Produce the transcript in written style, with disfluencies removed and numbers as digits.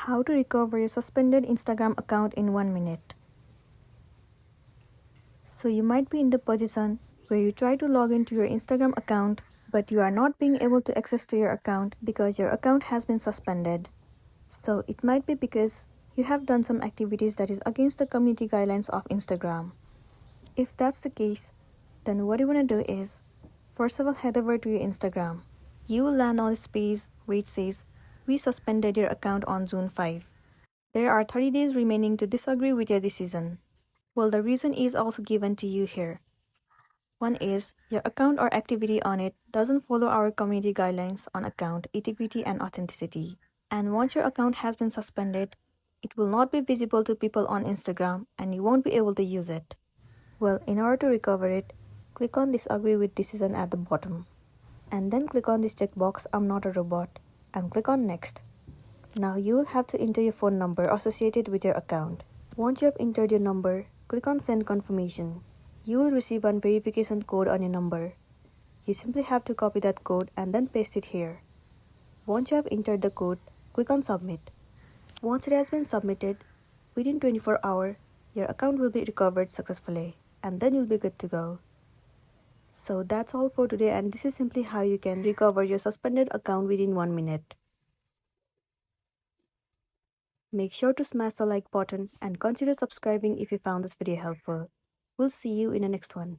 How to recover your suspended Instagram account in 1 minute. So you might be in the position where you try to log into your Instagram account, but you are not being able to access to your account because your account has been suspended. So it might be because you have done some activities that is against the community guidelines of Instagram. If that's the case, then what you want to do is, first of all, head over to your Instagram. You will land on this page where it says, "We suspended your account on June 5. There are 30 days remaining to disagree with your decision." Well, the reason is also given to you here. One is, your account or activity on it doesn't follow our community guidelines on account integrity and authenticity. And once your account has been suspended, it will not be visible to people on Instagram and you won't be able to use it. Well, in order to recover it, click on disagree with decision at the bottom. And then click on this checkbox, "I'm not a robot," and click on next. Now you will have to enter your phone number associated with your account. Once you have entered your number, click on send confirmation. You will receive one verification code on your number. You simply have to copy that code and then paste it here. Once you have entered the code, click on submit. Once it has been submitted, within 24 hours, your account will be recovered successfully and then you'll be good to go. So that's all for today, and this is simply how you can recover your suspended account within 1 minute. Make sure to smash the like button and consider subscribing if you found this video helpful. We'll see you in the next one.